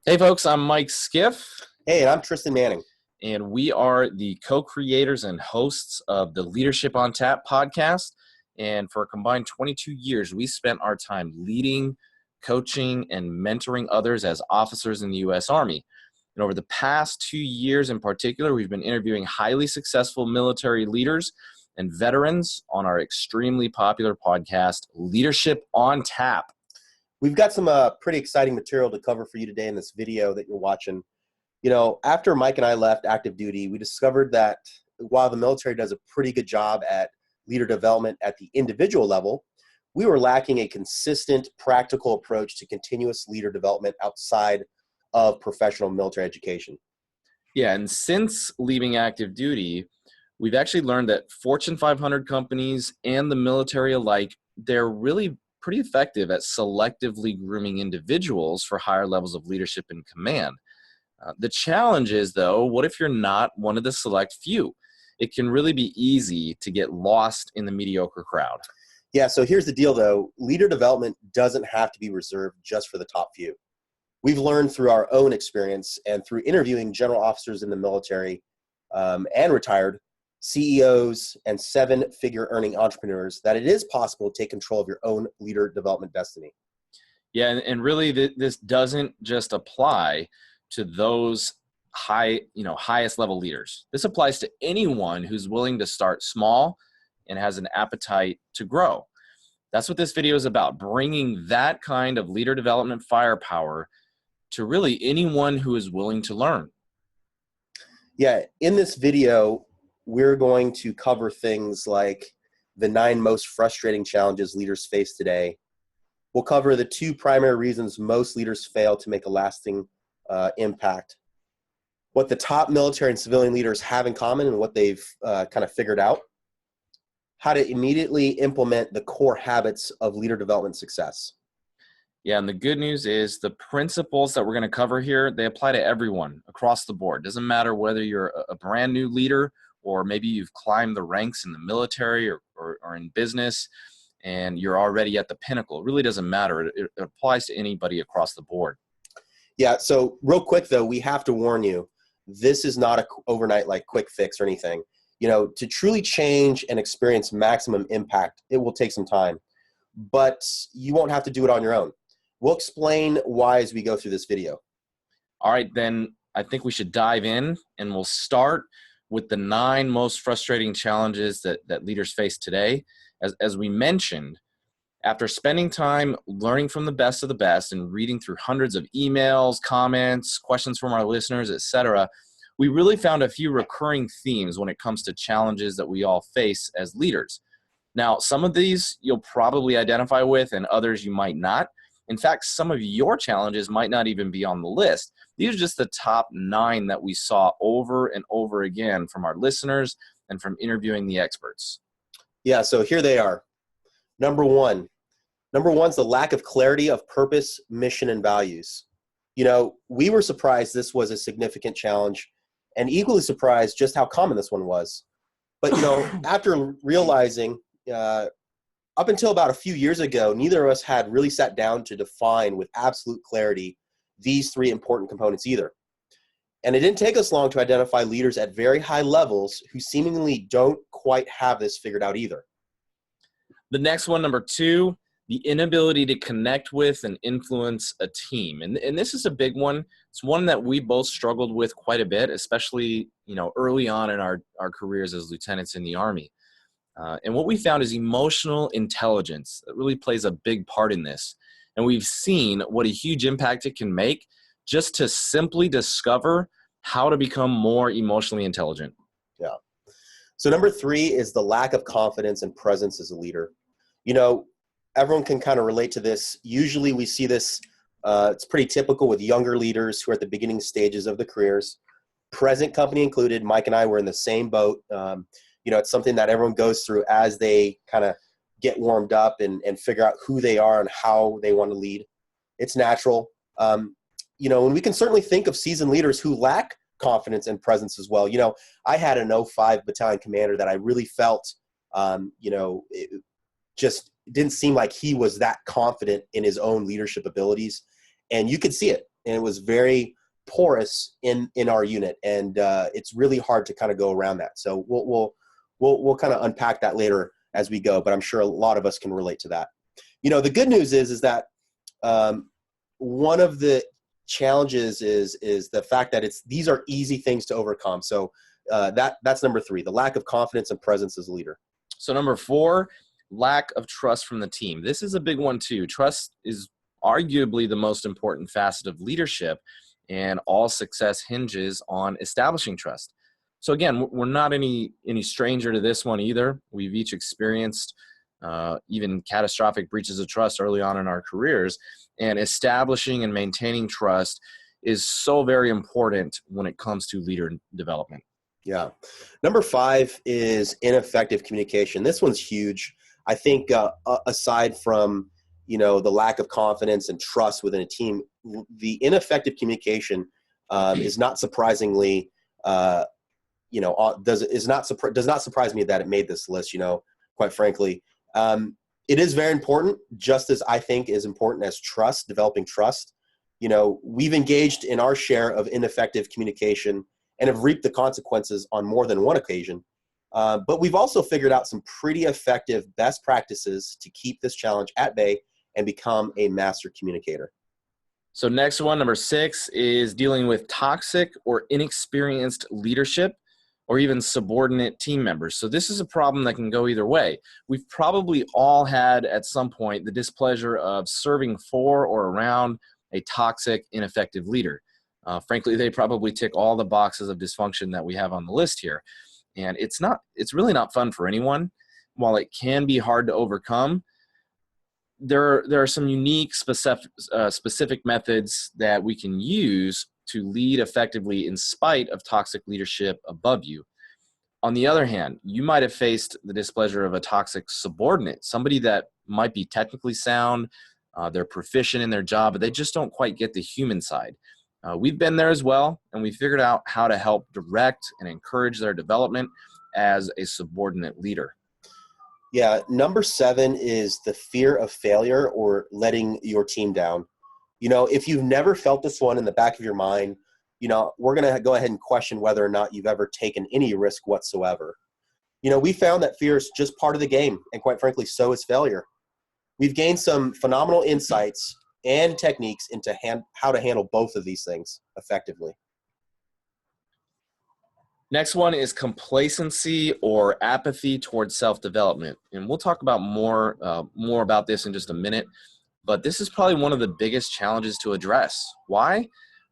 Hey folks, I'm Mike Skiff, Hey, and I'm Tristan Manning. and we are the co-creators and hosts of the Leadership on Tap podcast. And for a combined 22 years, we spent our time leading, coaching, and mentoring others as officers in the U.S. Army. And over the past 2 years in particular, we've been interviewing highly successful military leaders and veterans on our extremely popular podcast, Leadership on Tap. We've got some pretty exciting material to cover for you today in this video that you're watching. After Mike and I left active duty, we discovered that while the military does a pretty good job at leader development at the individual level, we were lacking a consistent, practical approach to continuous leader development outside of professional military education. Yeah, and since leaving active duty, we've actually learned that Fortune 500 companies and the military alike, they're really pretty effective at selectively grooming individuals for higher levels of leadership and command. The challenge is, though, what if you're not one of the select few? It can really be easy to get lost in the mediocre crowd. Yeah, so here's the deal, though. Leader development doesn't have to be reserved just for the top few. We've learned through our own experience and through interviewing general officers in the military and retired CEOs and seven-figure earning entrepreneurs that it is possible to take control of your own leader development destiny. Yeah, and really, this doesn't just apply to those highest level leaders. This applies to anyone who's willing to start small and has an appetite to grow. That's what this video is about, bringing that kind of leader development firepower to really anyone who is willing to learn. Yeah, in this video, we're going to cover things like the 9 most frustrating challenges leaders face today. We'll cover the 2 primary reasons most leaders fail to make a lasting impact, what the top military and civilian leaders have in common and what they've kind of figured out, how to immediately implement the core habits of leader development success. Yeah, and the good news is the principles that we're going to cover here, they apply to everyone across the board. Doesn't matter whether you're a brand new leader or maybe you've climbed the ranks in the military or in business and you're already at the pinnacle. It really doesn't matter. It applies to anybody across the board. Yeah, so real quick, though, we have to warn you, this is not an overnight quick fix or anything. To truly change and experience maximum impact, it will take some time, but you won't have to do it on your own. We'll explain why as we go through this video. All right, then I think we should dive in, and we'll start with the 9 most frustrating challenges that leaders face today. As we mentioned, after spending time learning from the best of the best and reading through hundreds of emails, comments, questions from our listeners, etc., we really found a few recurring themes when it comes to challenges that we all face as leaders. Now, some of these you'll probably identify with and others you might not. In fact, some of your challenges might not even be on the list. These are just the top 9 that we saw over and over again from our listeners and from interviewing the experts. Yeah, so here they are. Number one is the lack of clarity of purpose, mission, and values. We were surprised this was a significant challenge and equally surprised just how common this one was. But, after realizing up until about a few years ago, neither of us had really sat down to define with absolute clarity these 3 important components either. And it didn't take us long to identify leaders at very high levels who seemingly don't quite have this figured out either. The next one, number 2, the inability to connect with and influence a team. And this is a big one. It's one that we both struggled with quite a bit, especially early on in our careers as lieutenants in the Army. And what we found is emotional intelligence that really plays a big part in this. And we've seen what a huge impact it can make just to simply discover how to become more emotionally intelligent. Yeah. So number 3 is the lack of confidence and presence as a leader. Everyone can kind of relate to this. Usually we see this, it's pretty typical with younger leaders who are at the beginning stages of the careers. Present company included, Mike and I were in the same boat. It's something that everyone goes through as they kind of get warmed up and figure out who they are and how they want to lead. It's natural. And we can certainly think of seasoned leaders who lack confidence and presence as well. I had an 05 battalion commander that I really felt, it just didn't seem like he was that confident in his own leadership abilities. And you could see it. and it was very porous in our unit, and it's really hard to kind of go around that. So we'll kind of unpack that later as we go, but I'm sure a lot of us can relate to that. The good news is that one of the challenges is the fact that these are easy things to overcome. So that's number 3, the lack of confidence and presence as a leader. So number 4, lack of trust from the team. This is a big one too. Trust is arguably the most important facet of leadership, and all success hinges on establishing trust. So again, we're not any stranger to this one either. We've each experienced even catastrophic breaches of trust early on in our careers, and establishing and maintaining trust is so very important when it comes to leader development. Yeah. Number 5 is ineffective communication. This one's huge. I think aside from, the lack of confidence and trust within a team, the ineffective communication is not surprisingly, does not surprise me that it made this list, quite frankly. It is very important, just as I think is important as trust, developing trust. We've engaged in our share of ineffective communication and have reaped the consequences on more than one occasion. But we've also figured out some pretty effective best practices to keep this challenge at bay and become a master communicator. So next one, number 6, is dealing with toxic or inexperienced leadership or even subordinate team members. So this is a problem that can go either way. We've probably all had at some point the displeasure of serving for or around a toxic, ineffective leader. Frankly, they probably tick all the boxes of dysfunction that we have on the list here. And it's really not fun for anyone. While it can be hard to overcome, there are some unique specific methods that we can use to lead effectively in spite of toxic leadership above you. On the other hand, you might have faced the displeasure of a toxic subordinate, somebody that might be technically sound, they're proficient in their job, but they just don't quite get the human side. We've been there as well, and we figured out how to help direct and encourage their development as a subordinate leader. Yeah, number 7 is the fear of failure or letting your team down. If you've never felt this one in the back of your mind, we're going to go ahead and question whether or not you've ever taken any risk whatsoever. We found that fear is just part of the game, and quite frankly, so is failure. We've gained some phenomenal insights and techniques into how to handle both of these things effectively. Next one is complacency or apathy towards self-development. And we'll talk about more about this in just a minute, but this is probably one of the biggest challenges to address. Why?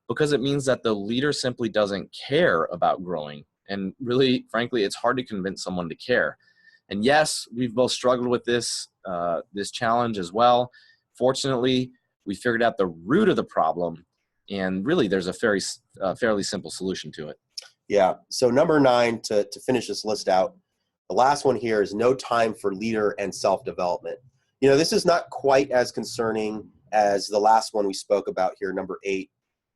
Because it means that the leader simply doesn't care about growing. And really, frankly, it's hard to convince someone to care. And yes, we've both struggled with this challenge as well. Fortunately, we figured out the root of the problem, and really there's a fairly simple solution to it. Yeah. So number 9, to finish this list out, the last one here is no time for leader and self-development. This is not quite as concerning as the last one we spoke about here, number 8,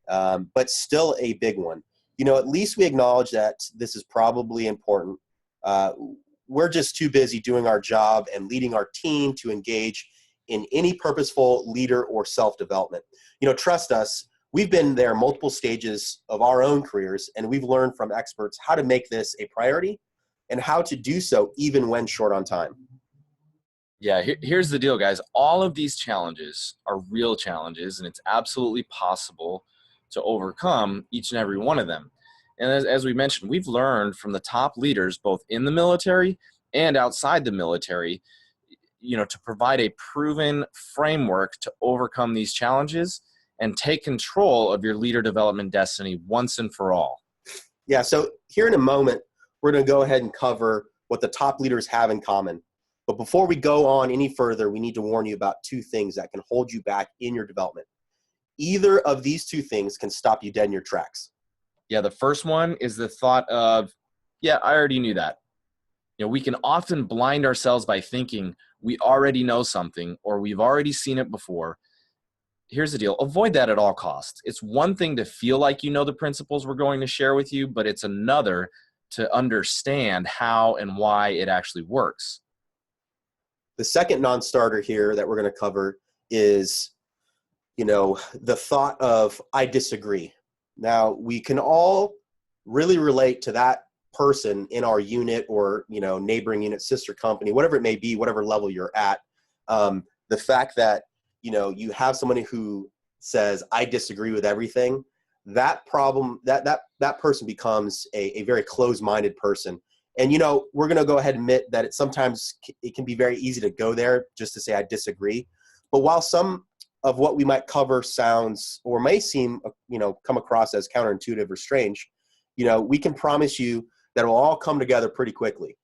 but still a big one. At least we acknowledge that this is probably important. We're just too busy doing our job and leading our team to engage in any purposeful leader or self-development. Trust us, we've been there multiple stages of our own careers, and we've learned from experts how to make this a priority and how to do so even when short on time. Yeah, here's the deal, guys. All of these challenges are real challenges, and it's absolutely possible to overcome each and every one of them. And as we mentioned, we've learned from the top leaders, both in the military and outside the military, to provide a proven framework to overcome these challenges and take control of your leader development destiny once and for all. Yeah, so here in a moment, we're going to go ahead and cover what the top leaders have in common. But before we go on any further, we need to warn you about 2 things that can hold you back in your development. Either of these 2 things can stop you dead in your tracks. Yeah, the first one is the thought of, yeah, I already knew that. We can often blind ourselves by thinking we already know something or we've already seen it before. Here's the deal. Avoid that at all costs. It's one thing to feel like you know the principles we're going to share with you, but it's another to understand how and why it actually works. The second non-starter here that we're going to cover is the thought of I disagree. Now, we can all really relate to that person in our unit or, neighboring unit, sister company, whatever it may be, whatever level you're at. The fact that, you have somebody who says, I disagree with everything, that problem, that person becomes a very closed-minded person. And, we're going to go ahead and admit that sometimes it can be very easy to go there just to say, I disagree. But while some of what we might cover sounds or may seem, come across as counterintuitive or strange, we can promise you that it will all come together pretty quickly.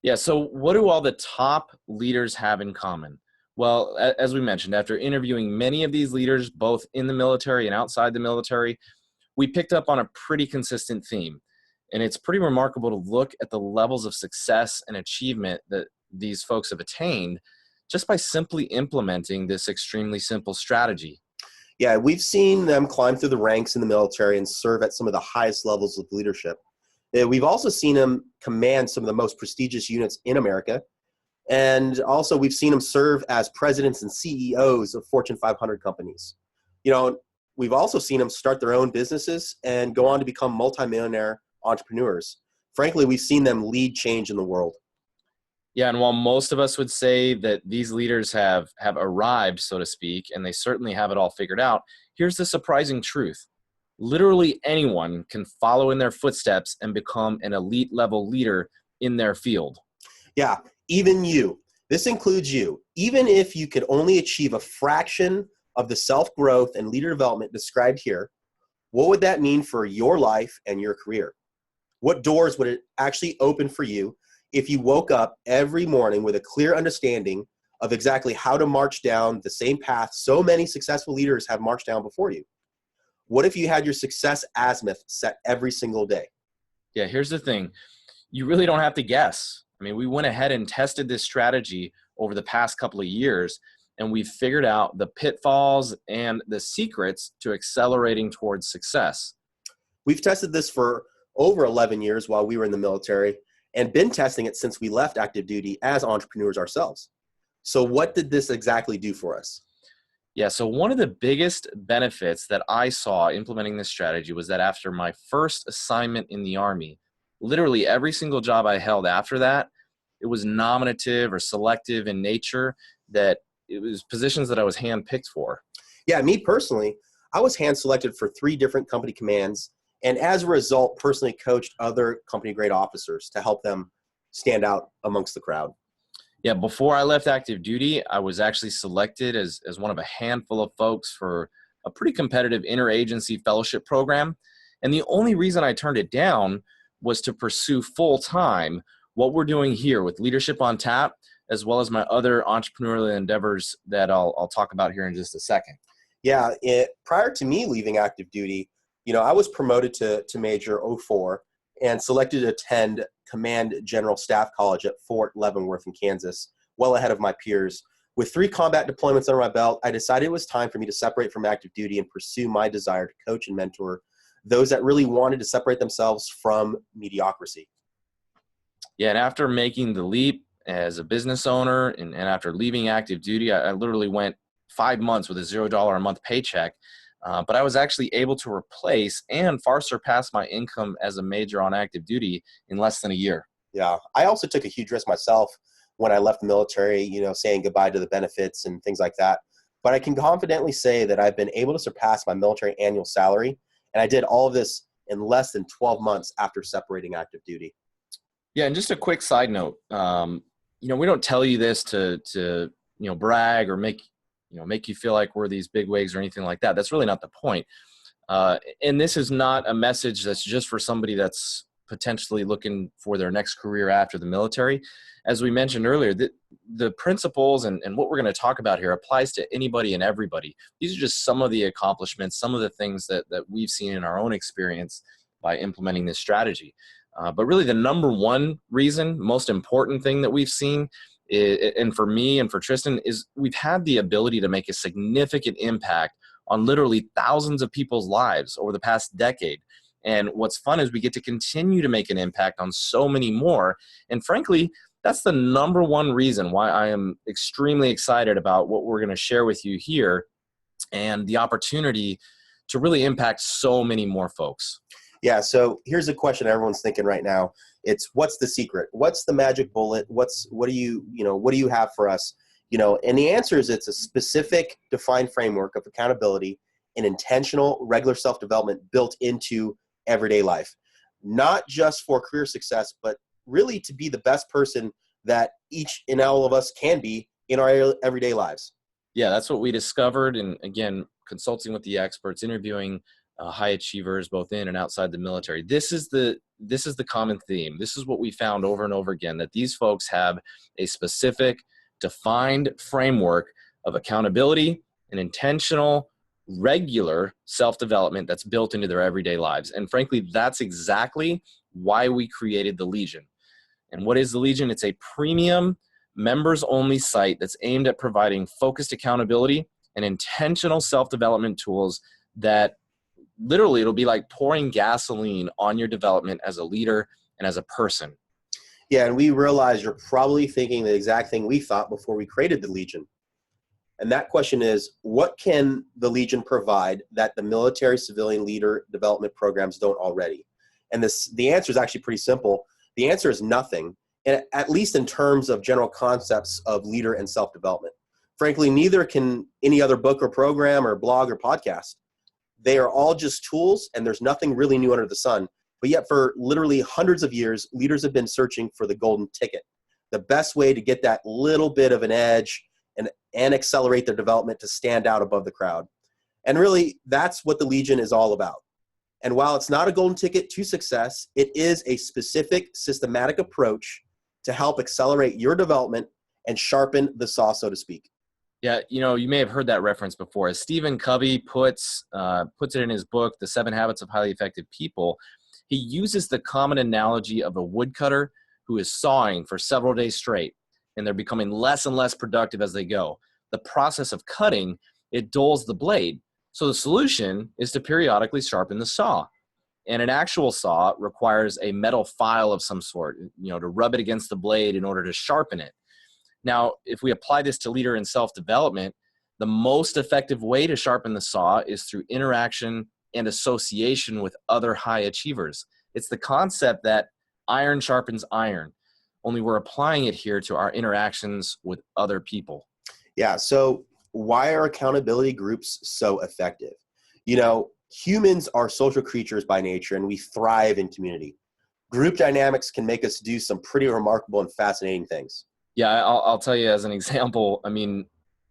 Yeah. So what do all the top leaders have in common? Well, as we mentioned, after interviewing many of these leaders, both in the military and outside the military, we picked up on a pretty consistent theme. And it's pretty remarkable to look at the levels of success and achievement that these folks have attained just by simply implementing this extremely simple strategy. Yeah, we've seen them climb through the ranks in the military and serve at some of the highest levels of leadership. We've also seen them command some of the most prestigious units in America. And also we've seen them serve as presidents and CEOs of Fortune 500 companies. We've also seen them start their own businesses and go on to become multimillionaire entrepreneurs. Frankly, we've seen them lead change in the world. Yeah, and while most of us would say that these leaders have arrived, so to speak, and they certainly have it all figured out, here's the surprising truth. Literally anyone can follow in their footsteps and become an elite level leader in their field. Yeah, even you. This includes you. Even if you could only achieve a fraction of the self-growth and leader development described here, what would that mean for your life and your career? What doors would it actually open for you if you woke up every morning with a clear understanding of exactly how to march down the same path so many successful leaders have marched down before you? What if you had your success azimuth set every single day? Yeah, here's the thing. You really don't have to guess. I mean, we went ahead and tested this strategy over the past couple of years, and we figured out the pitfalls and the secrets to accelerating towards success. We've tested this for over 11 years while we were in the military and been testing it since we left active duty as entrepreneurs ourselves. So what did this exactly do for us? Yeah, so one of the biggest benefits that I saw implementing this strategy was that after my first assignment in the Army, literally every single job I held after that, it was nominative or selective in nature, that it was positions that I was handpicked for. Yeah, me personally, I was hand selected for 3 different company commands, and as a result, personally coached other company grade officers to help them stand out amongst the crowd. Yeah, before I left active duty, I was actually selected as one of a handful of folks for a pretty competitive interagency fellowship program. And the only reason I turned it down was to pursue full-time what we're doing here with Leadership on Tap, as well as my other entrepreneurial endeavors that I'll talk about here in just a second. Yeah, prior to me leaving active duty, I was promoted to Major '04 and selected to attend Command General Staff College at Fort Leavenworth in Kansas, well ahead of my peers. With 3 combat deployments under my belt, I decided it was time for me to separate from active duty and pursue my desire to coach and mentor those that really wanted to separate themselves from mediocrity. Yeah, and after making the leap as a business owner and after leaving active duty, I literally went 5 months with a $0 a month paycheck. But I was actually able to replace and far surpass my income as a major on active duty in less than a year. Yeah, I also took a huge risk myself when I left the military, saying goodbye to the benefits and things like that. But I can confidently say that I've been able to surpass my military annual salary, and I did all of this in less than 12 months after separating active duty. Yeah, and just a quick side note, we don't tell you this to brag or make you feel like we're these big wigs or anything like that. That's really not the point. And this is not a message that's just for somebody that's potentially looking for their next career after the military. As we mentioned earlier, the principles and what we're going to talk about here applies to anybody and everybody. These are just some of the accomplishments, some of the things that we've seen in our own experience by implementing this strategy. But really the number one reason, most important thing that we've seen, and for me and for Tristan, is we've had the ability to make a significant impact on literally thousands of people's lives over the past decade. And what's fun is we get to continue to make an impact on so many more. And frankly, that's the number one reason why I am extremely excited about what we're going to share with you here and the opportunity to really impact so many more folks. Yeah. So here's a question everyone's thinking right now. It's, what's the secret? What's the magic bullet? What do you have for us? And the answer is, it's a specific defined framework of accountability and intentional regular self-development built into everyday life, not just for career success, but really to be the best person that each and all of us can be in our everyday lives. Yeah, that's what we discovered. And again, consulting with the experts, interviewing high achievers both in and outside the military. This is the common theme. This is what we found over and over again, that these folks have a specific defined framework of accountability and intentional, regular self-development that's built into their everyday lives. And frankly, that's exactly why we created the Legion. And what is the Legion? It's a premium members-only site that's aimed at providing focused accountability and intentional self-development tools that literally, it'll be like pouring gasoline on your development as a leader and as a person. Yeah, and we realize you're probably thinking the exact thing we thought before we created the Legion. And that question is, what can the Legion provide that the military civilian leader development programs don't already? And the answer is actually pretty simple. The answer is nothing, and at least in terms of general concepts of leader and self-development. Frankly, neither can any other book or program or blog or podcast. They are all just tools, and there's nothing really new under the sun. But yet for literally hundreds of years, leaders have been searching for the golden ticket, the best way to get that little bit of an edge and accelerate their development to stand out above the crowd. And really, that's what the Legion is all about. And while it's not a golden ticket to success, it is a specific, systematic approach to help accelerate your development and sharpen the saw, so to speak. Yeah, you may have heard that reference before. As Stephen Covey puts it in his book, The 7 Habits of Highly Effective People, he uses the common analogy of a woodcutter who is sawing for several days straight, and they're becoming less and less productive as they go. The process of cutting, it dulls the blade. So the solution is to periodically sharpen the saw. And an actual saw requires a metal file of some sort, to rub it against the blade in order to sharpen it. Now, if we apply this to leader and self-development, the most effective way to sharpen the saw is through interaction and association with other high achievers. It's the concept that iron sharpens iron, only we're applying it here to our interactions with other people. Yeah, so why are accountability groups so effective? Humans are social creatures by nature, and we thrive in community. Group dynamics can make us do some pretty remarkable and fascinating things. Yeah, I'll tell you as an example. I mean,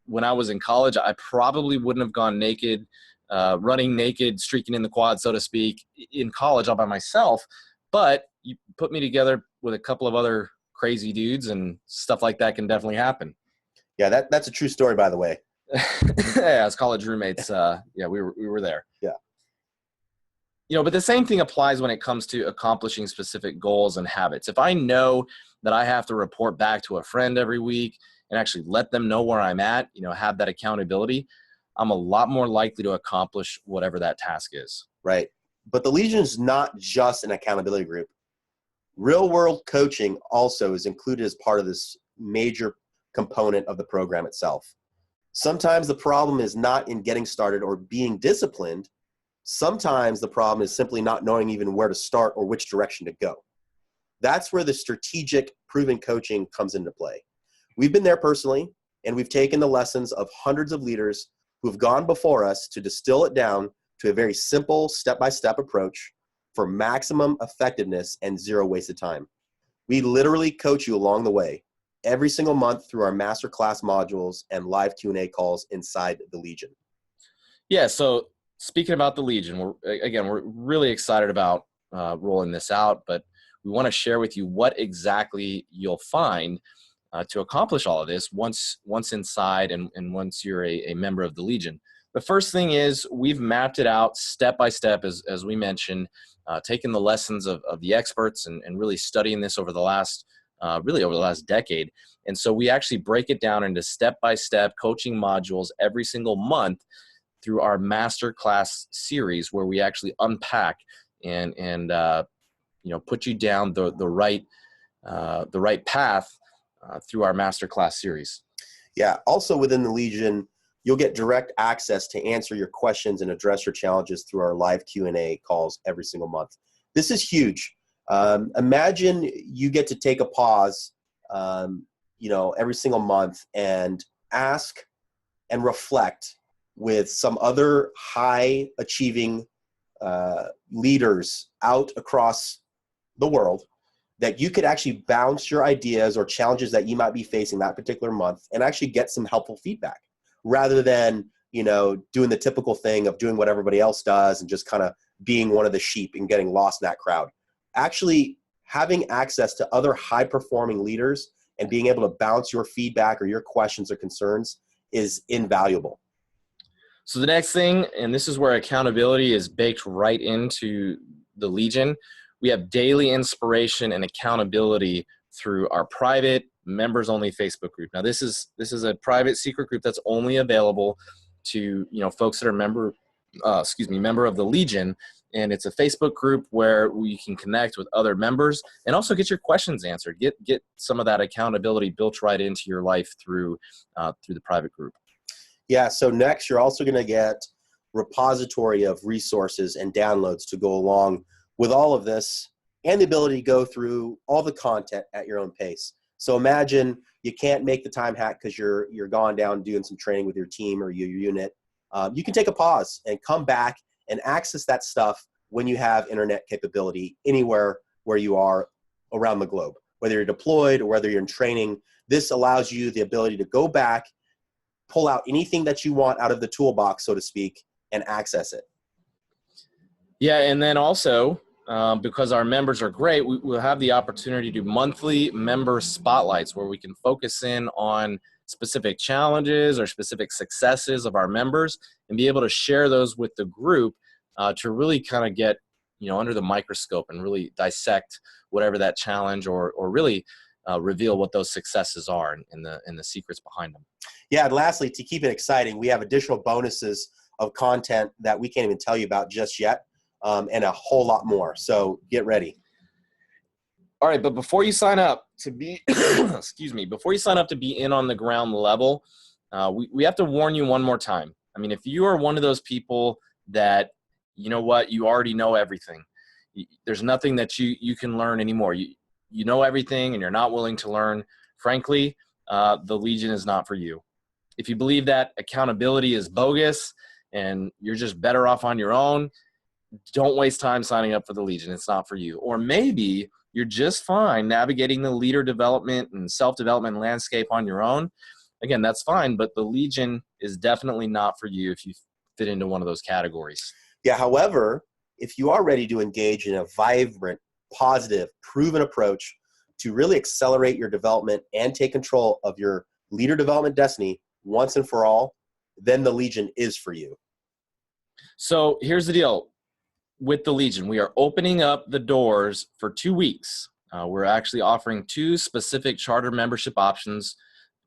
when I was in college, I probably wouldn't have gone naked, running naked, streaking in the quad, so to speak, in college all by myself. But you put me together with a couple of other crazy dudes, and stuff like that can definitely happen. Yeah, that's a true story, by the way. Yeah, as college roommates, we were there. Yeah. But the same thing applies when it comes to accomplishing specific goals and habits. If I know that I have to report back to a friend every week and actually let them know where I'm at, have that accountability, I'm a lot more likely to accomplish whatever that task is. Right. But the Legion is not just an accountability group. Real world coaching also is included as part of this major component of the program itself. Sometimes the problem is not in getting started or being disciplined. Sometimes the problem is simply not knowing even where to start or which direction to go. That's where the strategic proven coaching comes into play. We've been there personally, and we've taken the lessons of hundreds of leaders who've gone before us to distill it down to a very simple step-by-step approach for maximum effectiveness and zero wasted time. We literally coach you along the way every single month through our masterclass modules and live Q&A calls inside the Legion. Yeah, so speaking about the Legion, we're really excited about rolling this out, but we want to share with you what exactly you'll find to accomplish all of this once inside and once you're a member of the Legion. The first thing is we've mapped it out step by step, as we mentioned, taking the lessons of the experts and really studying this over the last decade. And so we actually break it down into step-by-step coaching modules every single month through our masterclass series, where we actually unpack and put you down the right path through our masterclass series. Yeah. Also within the Legion, you'll get direct access to answer your questions and address your challenges through our live Q&A calls every single month. This is huge. Imagine you get to take a pause, every single month and ask and reflect with some other high achieving leaders out across the world, that you could actually bounce your ideas or challenges that you might be facing that particular month and actually get some helpful feedback, rather than, doing the typical thing of doing what everybody else does and just kind of being one of the sheep and getting lost in that crowd. Actually having access to other high performing leaders and being able to bounce your feedback or your questions or concerns is invaluable. So the next thing, and this is where accountability is baked right into the Legion, we have daily inspiration and accountability through our private members-only Facebook group. Now, this is a private secret group that's only available to folks that are member of the Legion, and it's a Facebook group where we can connect with other members and also get your questions answered. Get some of that accountability built right into your life through the private group. Yeah. So next, you're also going to get repository of resources and downloads to go along with all of this, and the ability to go through all the content at your own pace. So imagine you can't make the time hack because you're gone down doing some training with your team or your unit. You can take a pause and come back and access that stuff when you have internet capability anywhere where you are around the globe, whether you're deployed or whether you're in training. This allows you the ability to go back, pull out anything that you want out of the toolbox, so to speak, and access it. Yeah, and then also, because our members are great, we'll have the opportunity to do monthly member spotlights where we can focus in on specific challenges or specific successes of our members and be able to share those with the group to really kind of get under the microscope and really dissect whatever that challenge or really reveal what those successes are and the secrets behind them. Yeah, and lastly, to keep it exciting, we have additional bonuses of content that we can't even tell you about just yet, and a whole lot more. So get ready. All right, but before you sign up to be, before you sign up to be in on the ground level, we have to warn you one more time. I mean, if you are one of those people that, you already know everything. There's nothing that you can learn anymore. You know everything and you're not willing to learn. Frankly, the Legion is not for you. If you believe that accountability is bogus and you're just better off on your own, don't waste time signing up for the Legion. It's not for you. Or maybe you're just fine navigating the leader development and self-development landscape on your own. Again, that's fine, but the Legion is definitely not for you if you fit into one of those categories. Yeah, however, if you are ready to engage in a vibrant, positive, proven approach to really accelerate your development and take control of your leader development destiny once and for all, then the Legion is for you. So here's the deal. With the Legion, we are opening up the doors for 2 weeks. We're actually offering 2 specific charter membership options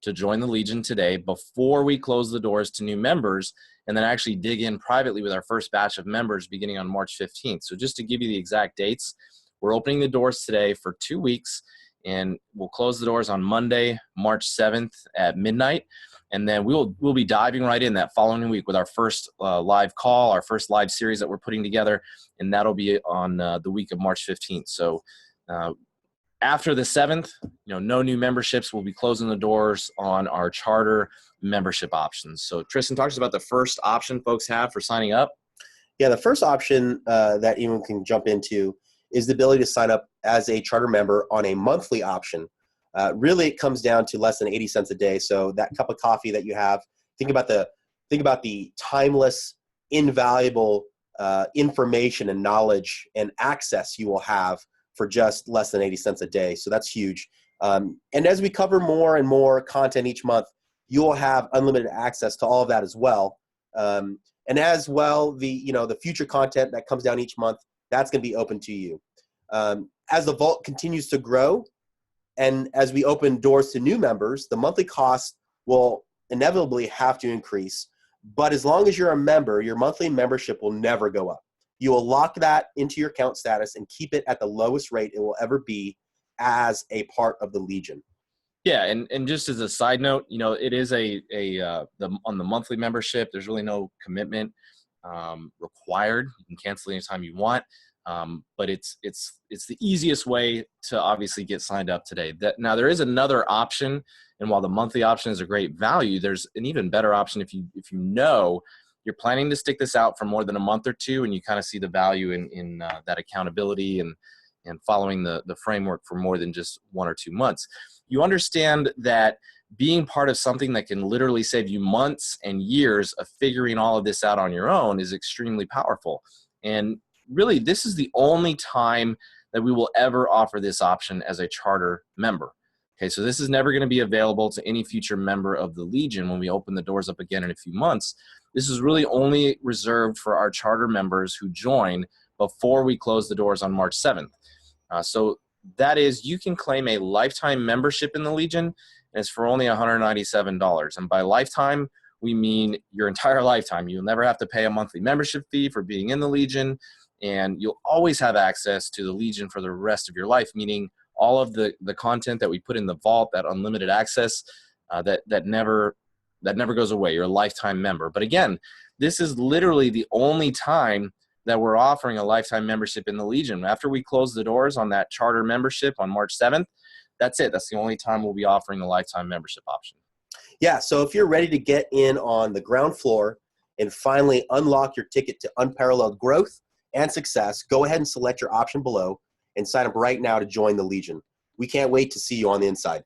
to join the Legion today before we close the doors to new members, and then actually dig in privately with our first batch of members beginning on March 15th. So just to give you the exact dates, we're opening the doors today for 2 weeks, and we'll close the doors on Monday, March 7th at midnight. And then we'll be diving right in that following week with our first live call, our first live series that we're putting together, and that'll be on the week of March 15th. So after the 7th, no new memberships. We'll be closing the doors on our charter membership options. So Tristan, talk to us about the first option folks have for signing up. Yeah, the first option that anyone can jump into is the ability to sign up as a charter member on a monthly option. Really, it comes down to less than 80 cents a day. So that cup of coffee that you have, think about the timeless, invaluable information and knowledge and access you will have for just less than 80 cents a day. So that's huge. And as we cover more and more content each month, you will have unlimited access to all of that as well. And as well, the future content that comes down each month, that's going to be open to you. As the vault continues to grow, and as we open doors to new members, the monthly cost will inevitably have to increase. But as long as you're a member, your monthly membership will never go up. You will lock that into your account status and keep it at the lowest rate it will ever be as a part of the Legion. Yeah, and just as a side note, it is on the monthly membership. There's really no commitment required. You can cancel anytime you want, but it's the easiest way to obviously get signed up today. Now there is another option, and while the monthly option is a great value, there's an even better option if you know you're planning to stick this out for more than a month or two, and you kind of see the value in that accountability and following the framework for more than just 1 or 2 months. You understand that being part of something that can literally save you months and years of figuring all of this out on your own is extremely powerful. And really, this is the only time that we will ever offer this option as a charter member. Okay, so this is never going to be available to any future member of the Legion when we open the doors up again in a few months. This is really only reserved for our charter members who join before we close the doors on March 7th. So that is, you can claim a lifetime membership in the Legion, and it's for only $197. And by lifetime, we mean your entire lifetime. You'll never have to pay a monthly membership fee for being in the Legion, and you'll always have access to the Legion for the rest of your life, meaning all of the content that we put in the vault, that unlimited access, that never goes away. You're a lifetime member. But again, this is literally the only time that we're offering a lifetime membership in the Legion. After we close the doors on that charter membership on March 7th, that's it. That's the only time we'll be offering the lifetime membership option. Yeah, so if you're ready to get in on the ground floor and finally unlock your ticket to unparalleled growth and success, go ahead and select your option below and sign up right now to join the Legion. We can't wait to see you on the inside.